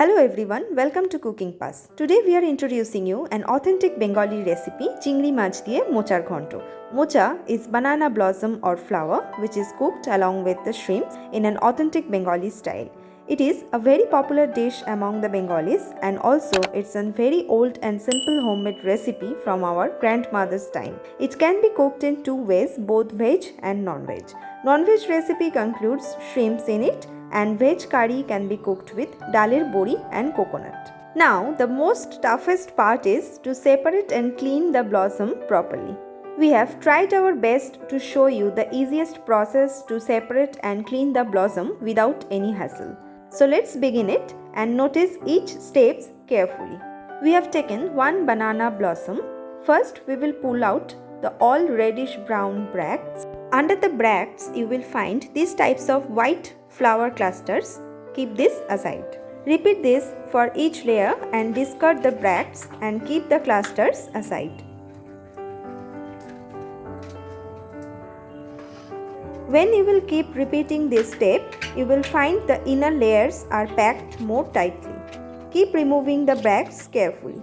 Hello everyone, welcome to Cooking Pass. Today we are introducing you an authentic Bengali recipe, chingri mach diye mochar ghonto. Mocha is banana blossom or flower which is cooked along with the shrimps in an authentic Bengali style. It is a very popular dish among the Bengalis and also it's a very old and simple homemade recipe from our grandmother's time. It can be cooked in two ways, both veg and non-veg. Non-veg recipe includes shrimps in it and veg curry can be cooked with dalir bori and coconut. Now the most toughest part is to separate and clean the blossom properly. We have tried our best to show you the easiest process to separate and clean the blossom without any hassle. So let's begin it and notice each steps carefully. We have taken one banana blossom. First we will pull out the all reddish brown bracts. Under the bracts you will find these types of white flower clusters. Keep this aside. Repeat this for each layer and discard the bracts and keep the clusters aside. When you will keep repeating this step, you will find the inner layers are packed more tightly. Keep removing the bracts carefully.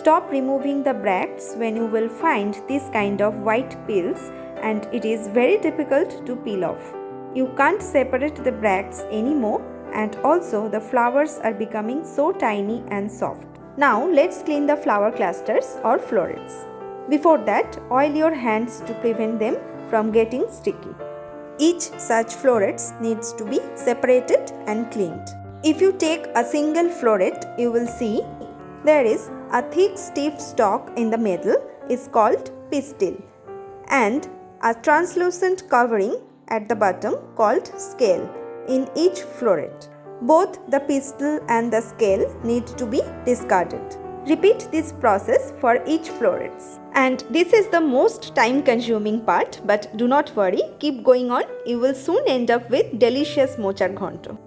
Stop removing the bracts when you will find this kind of white peels and it is very difficult to peel off. You can't separate the bracts anymore and also the flowers are becoming so tiny and soft. Now let's clean the flower clusters or florets. Before that, oil your hands to prevent them from getting sticky. Each such florets needs to be separated and cleaned. If you take a single floret, you will see there is a thick stiff stalk in the middle is called pistil and a translucent covering at the bottom called scale in each floret. Both the pistil and the scale need to be discarded. Repeat this process for each florets. And this is the most time consuming part, but do not worry, keep going on. You will soon end up with delicious mochar ghonto.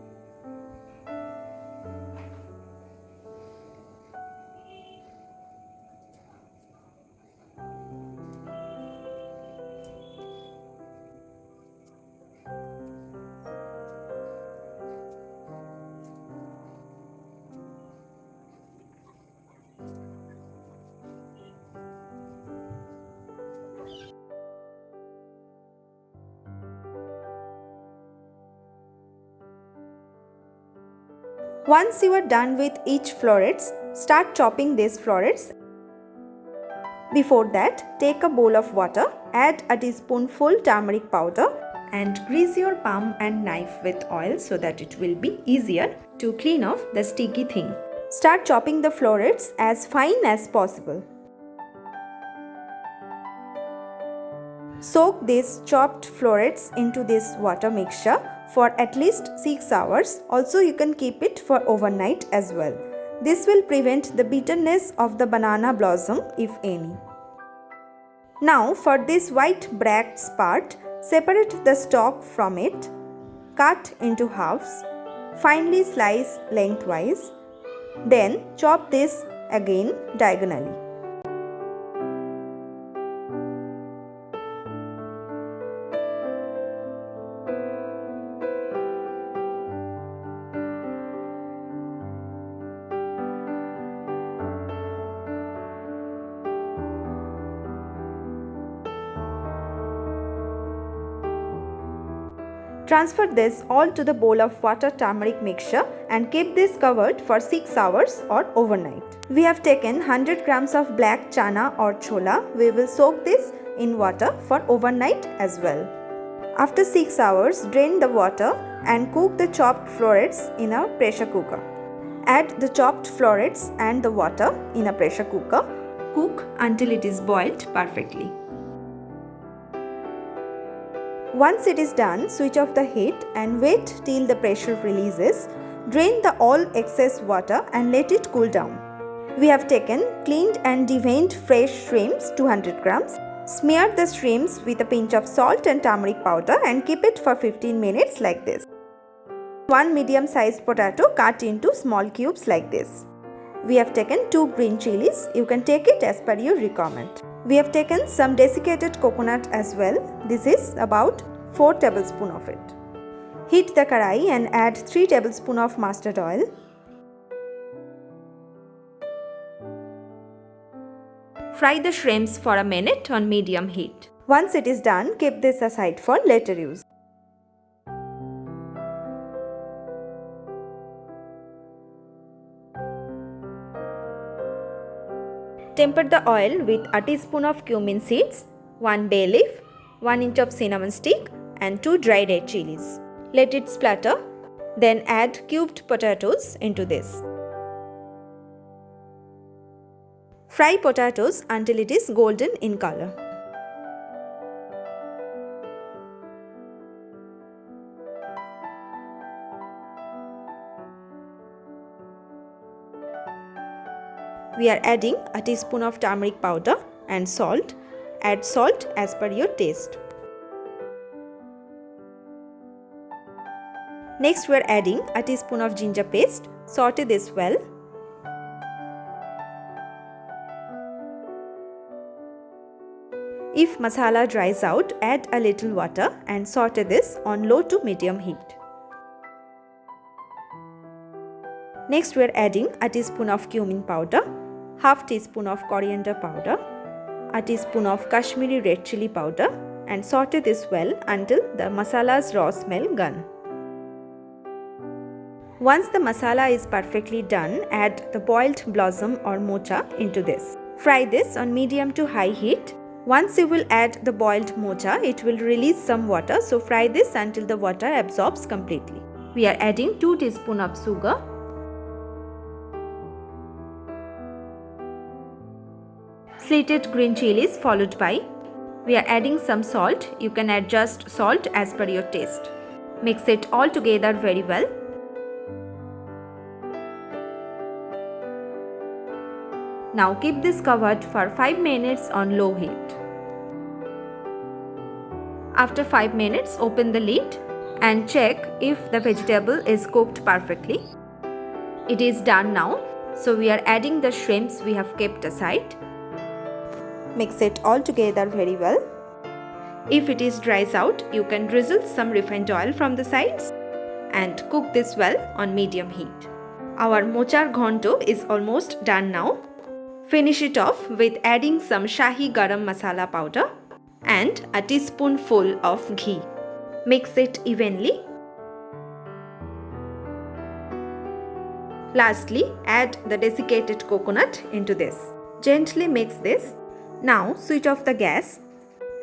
Once you are done with each florets, start chopping these florets. Before that, take a bowl of water, add a teaspoonful turmeric powder and grease your palm and knife with oil so that it will be easier to clean off the sticky thing. Start chopping the florets as fine as possible. Soak these chopped florets into this water mixture for at least 6 hours. Also, you can keep it for overnight as well. This will prevent the bitterness of the banana blossom if any. Now for this white bracts part, separate the stalk from it, cut into halves, finely slice lengthwise, then chop this again diagonally. Transfer this all to the bowl of water turmeric mixture and keep this covered for 6 hours or overnight. We have taken 100 grams of black chana or chola. We will soak this in water for overnight as well. After 6 hours, drain the water and cook the chopped florets in a pressure cooker. Add the chopped florets and the water in a pressure cooker. Cook until it is boiled perfectly. Once it is done, switch off the heat and wait till the pressure releases. Drain the all excess water and let it cool down. We have taken cleaned and deveined fresh shrimps 200 grams. Smear the shrimps with a pinch of salt and turmeric powder and keep it for 15 minutes like this. One medium sized potato cut into small cubes like this. We have taken 2 green chilies. You can take it as per your requirement. We have taken some desiccated coconut as well. This is about 4 tablespoons of it. Heat the karai and add 3 tablespoons of mustard oil. Fry the shrimps for a minute on medium heat. Once it is done, keep this aside for later use. Temper the oil with a teaspoon of cumin seeds, 1 bay leaf, 1 inch of cinnamon stick and 2 dry red chilies. Let it splatter, then add cubed potatoes into this. Fry potatoes until it is golden in color. We are adding a teaspoon of turmeric powder and salt. Add salt as per your taste. Next we are adding a teaspoon of ginger paste. Saute this well. If masala dries out, add a little water and saute this on low to medium heat. Next we are adding a teaspoon of cumin powder, half teaspoon of coriander powder, a teaspoon of Kashmiri red chili powder and saute this well until the masala's raw smell gone. Once the masala is perfectly done, add the boiled blossom or mocha into this. Fry this on medium to high heat. Once you will add the boiled mocha, it will release some water, so fry this until the water absorbs completely. We are adding 2 teaspoons of sugar, slated green chilies followed by. We are adding some salt. You can adjust salt as per your taste. Mix it all together very well. Now keep this covered for 5 minutes on low heat. After 5 minutes, open the lid and check if the vegetable is cooked perfectly. It is done now, so we are adding the shrimps we have kept aside. Mix it all together very well. If it is dries out, you can drizzle some refined oil from the sides and cook this well on medium heat. Our mochar ghonto is almost done now. Finish it off with adding some Shahi Garam Masala powder and a teaspoonful of ghee. Mix it evenly. Lastly, add the desiccated coconut into this. Gently mix this. Now switch off the gas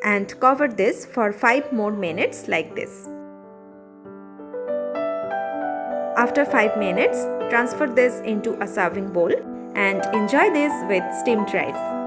and cover this for 5 more minutes like this. After 5 minutes, transfer this into a serving bowl and enjoy this with steamed rice.